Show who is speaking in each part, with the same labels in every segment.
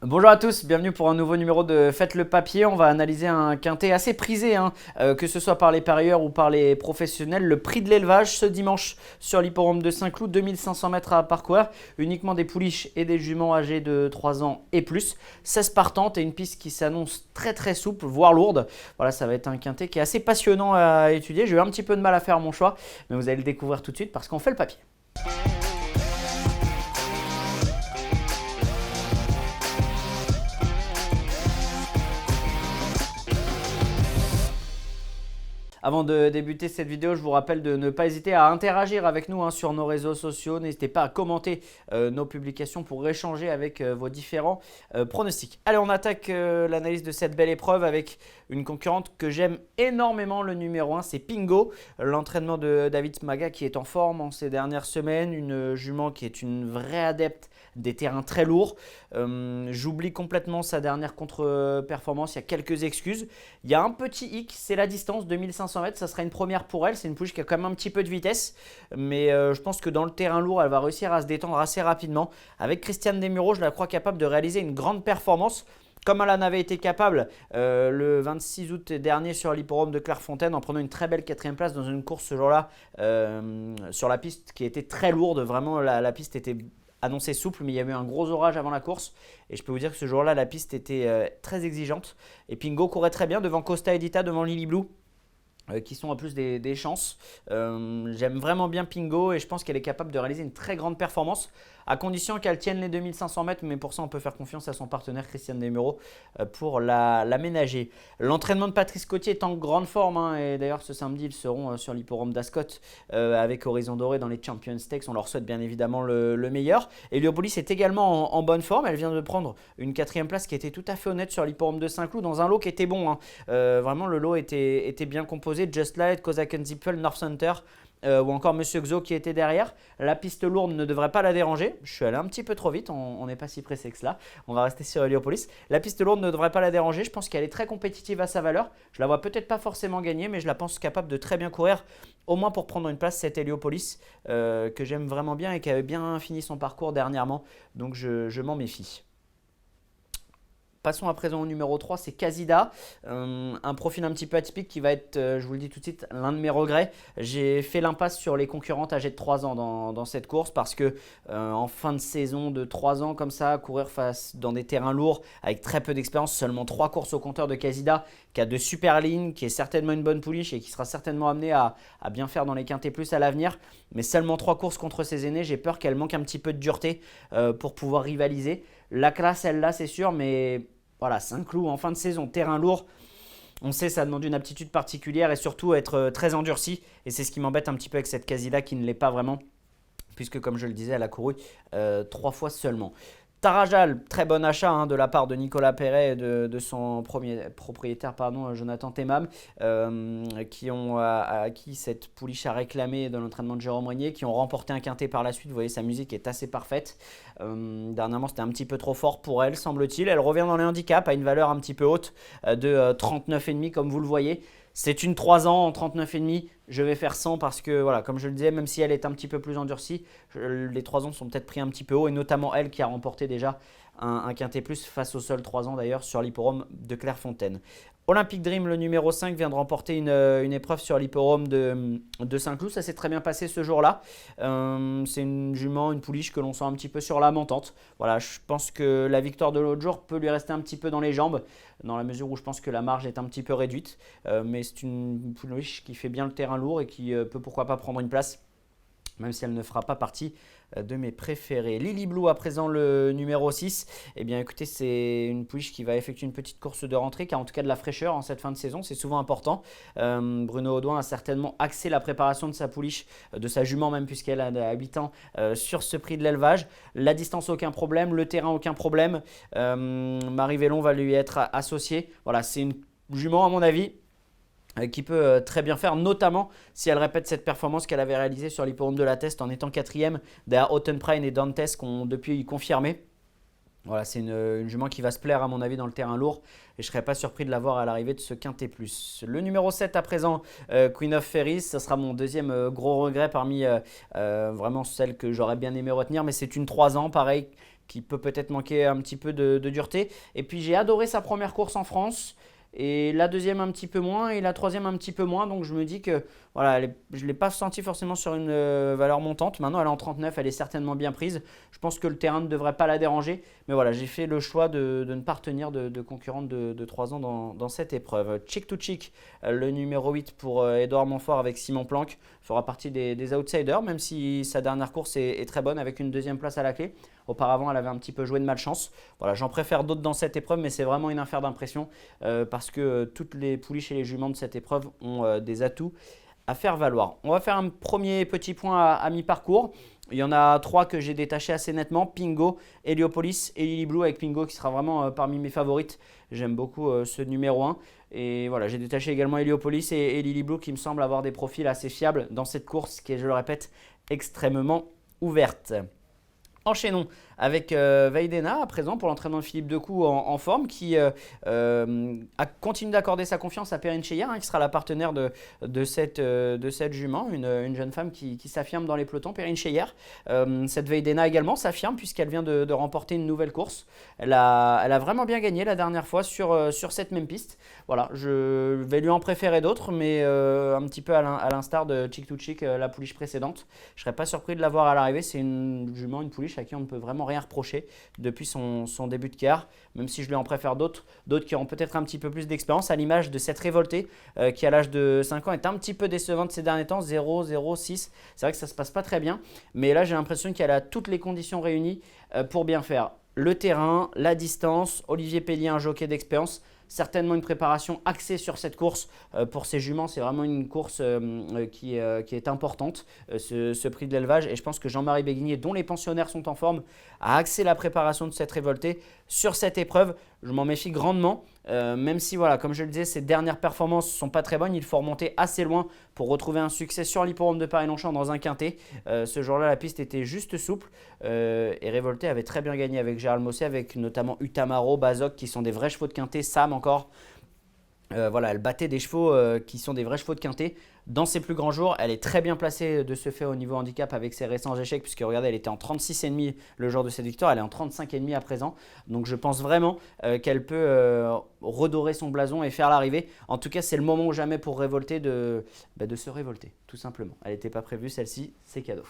Speaker 1: Bonjour à tous, bienvenue pour un nouveau numéro de Faites le papier. On va analyser un quintet assez prisé, que ce soit par les parieurs ou par les professionnels. Le prix de l'élevage ce dimanche sur l'hippodrome de Saint-Cloud, 2500 mètres à parcourir. Uniquement des pouliches et des juments âgés de 3 ans et plus. 16 partantes et une piste qui s'annonce très très souple, voire lourde. Voilà, ça va être un quintet qui est assez passionnant à étudier. J'ai eu un petit peu de mal à faire mon choix, mais vous allez le découvrir tout de suite parce qu'on fait le papier. Avant de débuter cette vidéo, je vous rappelle de ne pas hésiter à interagir avec nous sur nos réseaux sociaux. N'hésitez pas à commenter nos publications pour échanger avec vos différents pronostics. Allez, on attaque l'analyse de cette belle épreuve avec une concurrente que j'aime énormément. Le numéro 1, c'est Pingo, l'entraînement de David Smaga qui est en forme en ces dernières semaines. Une jument qui est une vraie adepte des terrains très lourds. J'oublie complètement sa dernière contre-performance. Il y a quelques excuses. Il y a un petit hic, c'est la distance, 2500 mètres. Ça sera une première pour elle. C'est une pouliche qui a quand même un petit peu de vitesse. Mais je pense que dans le terrain lourd, elle va réussir à se détendre assez rapidement. Avec Christiane Desmureaux, je la crois capable de réaliser une grande performance. Comme elle en avait été capable le 26 août dernier sur l'hippodrome de Clairefontaine en prenant une très belle 4e place dans une course ce jour-là sur la piste qui était très lourde. Vraiment, la piste était annoncée souple, mais il y a eu un gros orage avant la course. Et je peux vous dire que ce jour-là, la piste était très exigeante. Et Pingo courait très bien devant Costa Edita, devant Lily Blue. Qui sont en plus des chances. J'aime vraiment bien Pingo et je pense qu'elle est capable de réaliser une très grande performance à condition qu'elle tienne les 2500 mètres, mais pour ça on peut faire confiance à son partenaire Christiane Desmureaux pour la ménager. L'entraînement de Patrice Cottier est en grande forme et d'ailleurs ce samedi ils seront sur l'hippodrome d'Ascot avec Horizon Doré dans les Champions Stakes. On leur souhaite bien évidemment le meilleur. Heliopolis est également en bonne forme, elle vient de prendre une 4e place qui était tout à fait honnête sur l'hippodrome de Saint-Cloud dans un lot qui était bon. Vraiment le lot était bien composé. Just Light, Kozaken Zippel, North Center ou encore Monsieur Xo qui était derrière. La piste lourde ne devrait pas la déranger. Je suis allé un petit peu trop vite, on n'est pas si pressé que cela. On va rester sur Heliopolis. La piste lourde ne devrait pas la déranger. Je pense qu'elle est très compétitive à sa valeur. Je la vois peut-être pas forcément gagner, mais je la pense capable de très bien courir, au moins pour prendre une place, cette Heliopolis que j'aime vraiment bien et qui avait bien fini son parcours dernièrement. Donc je m'en méfie. Passons à présent au numéro 3, c'est Casida, un profil un petit peu atypique qui va être, je vous le dis tout de suite, l'un de mes regrets. J'ai fait l'impasse sur les concurrentes âgées de 3 ans dans cette course parce que en fin de saison de 3 ans comme ça, courir dans des terrains lourds avec très peu d'expérience, seulement 3 courses au compteur de Casida, qui a de super lignes, qui est certainement une bonne pouliche et qui sera certainement amenée à bien faire dans les quintés plus à l'avenir. Mais seulement 3 courses contre ses aînés, j'ai peur qu'elle manque un petit peu de dureté pour pouvoir rivaliser. La classe, elle l'a, c'est sûr, mais voilà, Saint-Cloud en fin de saison, terrain lourd. On sait ça demande une aptitude particulière et surtout être très endurci. Et c'est ce qui m'embête un petit peu avec cette Casida qui ne l'est pas vraiment. Puisque comme je le disais, elle a couru 3 fois seulement. Tarajal, très bon achat de la part de Nicolas Perret et de son premier propriétaire, Jonathan Temam, qui ont acquis cette pouliche à réclamer dans l'entraînement de Jérôme Régnier, qui ont remporté un quintet par la suite. Vous voyez, sa musique est assez parfaite. Dernièrement, c'était un petit peu trop fort pour elle, semble-t-il. Elle revient dans les handicaps à une valeur un petit peu haute de 39,5 comme vous le voyez. C'est une 3 ans en 39,5. Je vais faire 100 parce que, voilà, comme je le disais, même si elle est un petit peu plus endurcie, les 3 ans sont peut-être pris un petit peu haut. Et notamment elle qui a remporté déjà un quintet plus face au seul 3 ans d'ailleurs sur l'hippodrome de Clairefontaine. Olympic Dream, le numéro 5, vient de remporter une épreuve sur l'hippodrome de Saint-Cloud. Ça s'est très bien passé ce jour-là. C'est une jument, une pouliche que l'on sent un petit peu sur la montante. Voilà, je pense que la victoire de l'autre jour peut lui rester un petit peu dans les jambes, dans la mesure où je pense que la marge est un petit peu réduite. Mais c'est une pouliche qui fait bien le terrain lourd et qui peut pourquoi pas prendre une place, même si elle ne fera pas partie de mes préférés. Lily Blue à présent, le numéro 6. Eh bien écoutez, c'est une pouliche qui va effectuer une petite course de rentrée, qui a en tout cas de la fraîcheur en cette fin de saison, c'est souvent important. Bruno Audouin a certainement axé la préparation de sa pouliche, de sa jument même, puisqu'elle a 8 ans, sur ce prix de l'élevage. La distance, aucun problème, le terrain, aucun problème. Marie Vellon va lui être associée. Voilà, c'est une jument à mon avis qui peut très bien faire, notamment si elle répète cette performance qu'elle avait réalisée sur l'hippodrome de la Teste en étant 4e derrière Ottenprine et Dantes qui ont depuis confirmé. Voilà, c'est une jument qui va se plaire à mon avis dans le terrain lourd et je ne serais pas surpris de la voir à l'arrivée de ce quintet plus. Le numéro 7 à présent, Queen of Fairies, ça sera mon deuxième gros regret parmi vraiment celles que j'aurais bien aimé retenir, mais c'est une 3 ans pareil qui peut peut-être manquer un petit peu de dureté. Et puis j'ai adoré sa première course en France. Et la deuxième un petit peu moins et la troisième un petit peu moins. Donc je me dis que voilà, je ne l'ai pas senti forcément sur une valeur montante. Maintenant elle est en 39, elle est certainement bien prise. Je pense que le terrain ne devrait pas la déranger. Mais voilà, j'ai fait le choix de ne pas retenir de concurrente de 3 ans dans cette épreuve. Chick to Chick, le numéro 8 pour Edouard Montfort avec Simon Planck, fera partie des outsiders, même si sa dernière course est très bonne avec une deuxième place à la clé. Auparavant, elle avait un petit peu joué de malchance. Voilà, j'en préfère d'autres dans cette épreuve, mais c'est vraiment une affaire d'impression parce que toutes les pouliches et les juments de cette épreuve ont des atouts à faire valoir. On va faire un premier petit point à mi-parcours. Il y en a 3 que j'ai détachés assez nettement. Pingo, Heliopolis et Lily Blue, avec Pingo qui sera vraiment parmi mes favorites. J'aime beaucoup ce numéro 1. Et voilà, j'ai détaché également Heliopolis et Lily Blue qui me semblent avoir des profils assez fiables dans cette course qui est, je le répète, extrêmement ouverte. Enchaînons avec Veidena à présent pour l'entraînement de Philippe Decou en forme qui a continué d'accorder sa confiance à Perrine Cheyer qui sera la partenaire de cette jument, une jeune femme qui s'affirme dans les pelotons, Perrine Cheyer. Cette Veidena également s'affirme puisqu'elle vient de remporter une nouvelle course. Elle a vraiment bien gagné la dernière fois sur cette même piste. Voilà, je vais lui en préférer d'autres, mais un petit peu à l'instar de Chick to Chick, la pouliche précédente. Je ne serais pas surpris de la voir à l'arrivée. C'est une jument, une pouliche à qui on ne peut vraiment rien reprocher depuis son début de carrière, même si je lui en préfère d'autres qui ont peut-être un petit peu plus d'expérience, à l'image de cette révoltée qui à l'âge de 5 ans est un petit peu décevante ces derniers temps, 0, 0, 6. C'est vrai que ça ne se passe pas très bien, mais là j'ai l'impression qu'elle a toutes les conditions réunies pour bien faire. Le terrain, la distance, Olivier Pellier, un jockey d'expérience, certainement une préparation axée sur cette course. Pour ces juments, c'est vraiment une course qui est importante, ce prix de l'élevage. Et je pense que Jean-Marie Béguigné, dont les pensionnaires sont en forme, a axé la préparation de cette révoltée sur cette épreuve. Je m'en méfie grandement, même si, voilà, comme je le disais, ces dernières performances ne sont pas très bonnes. Il faut remonter assez loin pour retrouver un succès sur l'hippodrome de Paris-Longchamp dans un quintet. Ce jour-là, la piste était juste souple et Révolté avait très bien gagné avec Gérald Mossé, avec notamment Utamaro, Bazoc, qui sont des vrais chevaux de quintet, Sam encore. Voilà, elle battait des chevaux qui sont des vrais chevaux de quintet. Dans ses plus grands jours, elle est très bien placée de ce fait au niveau handicap avec ses récents échecs, puisque regardez, elle était en 36,5 le jour de cette victoire, elle est en 35,5 à présent. Donc je pense vraiment qu'elle peut redorer son blason et faire l'arrivée. En tout cas, c'est le moment ou jamais pour révolter de se révolter, tout simplement. Elle n'était pas prévue, celle-ci, c'est cadeau.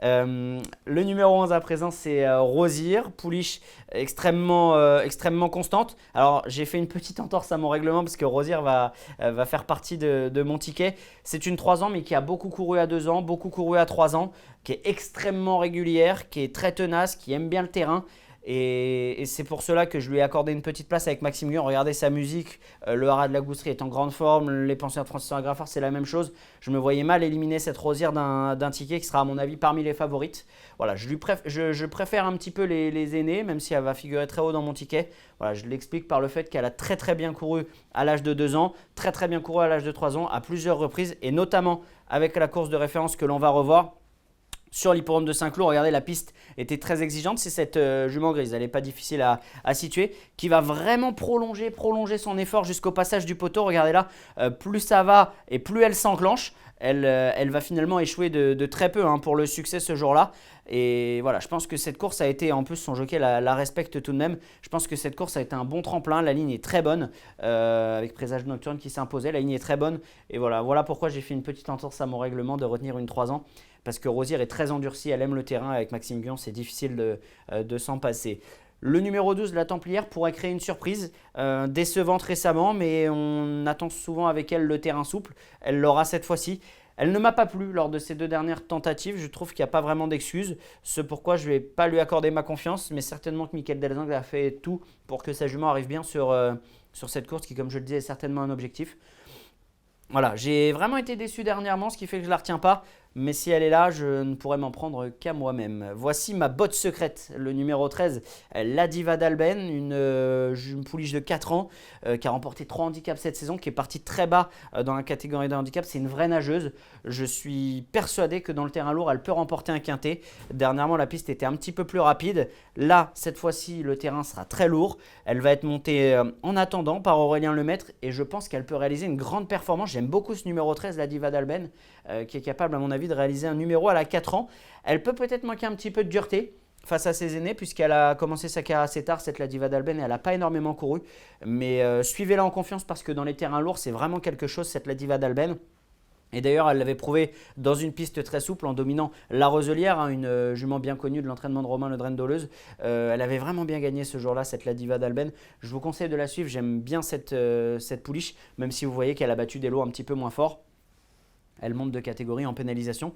Speaker 1: Le numéro 11 à présent, c'est Rosier, pouliche extrêmement constante. Alors j'ai fait une petite entorse à mon règlement parce que Rosier va faire partie de mon ticket. C'est une 3 ans mais qui a beaucoup couru à 2 ans, beaucoup couru à 3 ans, qui est extrêmement régulière, qui est très tenace, qui aime bien le terrain. Et c'est pour cela que je lui ai accordé une petite place avec Maxime Guyon. Regardez sa musique, le haras de la Gousserie est en grande forme, les pensionnaires de Francis Graffard c'est la même chose. Je me voyais mal éliminer cette Rosière d'un ticket qui sera à mon avis parmi les favorites. Voilà, je préfère un petit peu les aînés, même si elle va figurer très haut dans mon ticket. Voilà, je l'explique par le fait qu'elle a très très bien couru à l'âge de 2 ans, très très bien couru à l'âge de 3 ans, à plusieurs reprises, et notamment avec la course de référence que l'on va revoir. Sur l'hippodrome de Saint-Cloud, regardez, la piste était très exigeante. C'est cette jument grise, elle n'est pas difficile à situer, qui va vraiment prolonger son effort jusqu'au passage du poteau. Regardez là, plus ça va et plus elle s'enclenche. Elle va finalement échouer de très peu pour le succès ce jour-là. Et voilà, je pense que cette course a été, en plus son jockey la respecte tout de même. Je pense que cette course a été un bon tremplin. La ligne est très bonne, avec Présage Nocturne qui s'imposait. La ligne est très bonne. Et voilà pourquoi j'ai fait une petite entorse à mon règlement de retenir une 3 ans. Parce que Rosier est très endurcie, elle aime le terrain. Avec Maxime Guyon, c'est difficile de s'en passer. Le numéro 12, la Templière, pourrait créer une surprise, décevante récemment, mais on attend souvent avec elle le terrain souple. Elle l'aura cette fois-ci. Elle ne m'a pas plu lors de ces 2 dernières tentatives. Je trouve qu'il n'y a pas vraiment d'excuses. Ce pourquoi je ne vais pas lui accorder ma confiance, mais certainement que Mickaël Delzang a fait tout pour que sa jument arrive bien sur cette course qui, comme je le disais, est certainement un objectif. Voilà, j'ai vraiment été déçu dernièrement, ce qui fait que je ne la retiens pas. Mais si elle est là, je ne pourrais m'en prendre qu'à moi-même. Voici ma botte secrète, le numéro 13, la Diva d'Alben, une pouliche de 4 ans qui a remporté 3 handicaps cette saison, qui est partie très bas dans la catégorie de handicap. C'est une vraie nageuse. Je suis persuadé que dans le terrain lourd, elle peut remporter un quintet. Dernièrement, la piste était un petit peu plus rapide. Là, cette fois-ci, le terrain sera très lourd. Elle va être montée en attendant par Aurélien Lemaître et je pense qu'elle peut réaliser une grande performance. J'aime beaucoup ce numéro 13, la Diva d'Alben, qui est capable, à mon avis, de réaliser un numéro à la 4 ans. Elle peut peut-être manquer un petit peu de dureté. face à ses aînés puisqu'elle a commencé sa carrière assez tard, cette la Diva d'Alben, et elle n'a pas énormément couru. Mais suivez-la en confiance parce que dans les terrains lourds, c'est vraiment quelque chose, cette la Diva d'Alben. Et d'ailleurs, elle l'avait prouvé dans une piste très souple en dominant la Roselière, hein, une jument bien connue de l'entraînement de Romain Le Drendoleuse. Elle avait vraiment bien gagné ce jour-là, cette la Diva d'Alben. Je vous conseille de la suivre, j'aime bien cette pouliche, même si vous voyez qu'elle a battu des lots un petit peu moins forts. Elle monte de catégorie en pénalisation,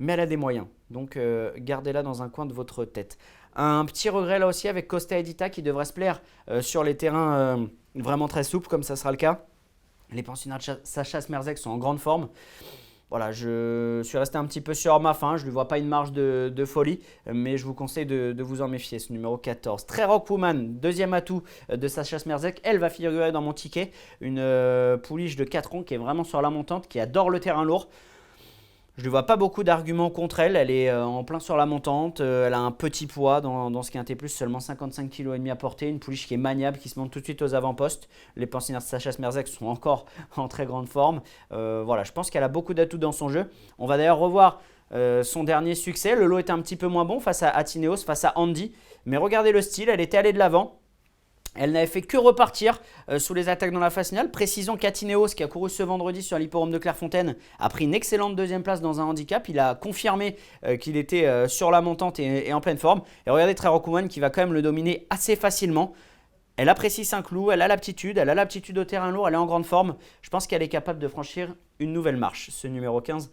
Speaker 1: mais elle a des moyens. Donc gardez-la dans un coin de votre tête. Un petit regret là aussi avec Costa Edita qui devrait se plaire sur les terrains vraiment très souples, comme ça sera le cas. Les pensionnats de Sacha Smerzek sont en grande forme. Voilà, je suis resté un petit peu sur ma faim. Je ne lui vois pas une marge de folie, mais je vous conseille de vous en méfier. Ce numéro 14. Très Rock Woman, deuxième atout de Sacha Smerzek. Elle va figurer dans mon ticket. Une pouliche de 4 ans qui est vraiment sur la montante, qui adore le terrain lourd. Je ne vois pas beaucoup d'arguments contre elle. Elle est en plein sur la montante. Elle a un petit poids dans ce quintet plus, seulement 55,5 kg à porter. Une pouliche qui est maniable, qui se monte tout de suite aux avant-postes. Les pensionnaires de Sacha Smerzek sont encore en très grande forme. Voilà, je pense qu'elle a beaucoup d'atouts dans son jeu. On va d'ailleurs revoir son dernier succès. Le lot était un petit peu moins bon face à Atineos, face à Andy. Mais regardez le style, elle était allée de l'avant. Elle n'avait fait que repartir sous les attaques dans la phase finale. Précisons qu'Atineos, qui a couru ce vendredi sur l'hippodrome de Clairefontaine, a pris une excellente deuxième place dans un handicap. Il a confirmé qu'il était sur la montante et en pleine forme. Et regardez Très Rock Woman qui va quand même le dominer assez facilement. Elle apprécie Saint-Cloud, elle a l'aptitude au terrain lourd, elle est en grande forme. Je pense qu'elle est capable de franchir une nouvelle marche, ce numéro 15.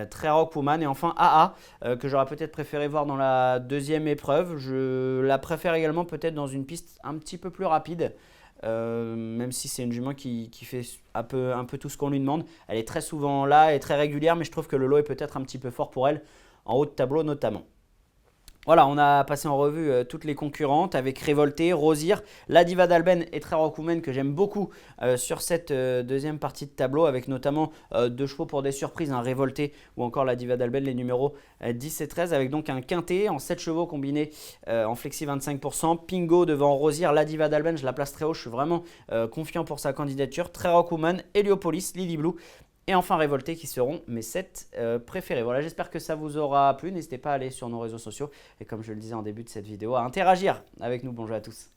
Speaker 1: Très Rock Woman. Et enfin AA, que j'aurais peut-être préféré voir dans la deuxième épreuve. Je la préfère également peut-être dans une piste un petit peu plus rapide, même si c'est une jument qui fait un peu tout ce qu'on lui demande. Elle est très souvent là et très régulière, mais je trouve que le lot est peut-être un petit peu fort pour elle, en haut de tableau notamment. Voilà, on a passé en revue toutes les concurrentes avec Révolté, Rosir, la Diva d'Alben et Très Rock Woman que j'aime beaucoup sur cette deuxième partie de tableau, avec notamment 2 chevaux pour des surprises, un Révolté ou encore la Diva d'Alben, les numéros 10 et 13, avec donc un quintet en 7 chevaux combiné en flexi 25%. Pingo devant Rosir, la Diva d'Alben, je la place très haut, je suis vraiment confiant pour sa candidature. Très Rock Woman, Heliopolis, Lily Blue. Et enfin Révolté qui seront mes 7 préférés. Voilà, j'espère que ça vous aura plu. N'hésitez pas à aller sur nos réseaux sociaux. Et comme je le disais en début de cette vidéo, à interagir avec nous. Bonjour à tous.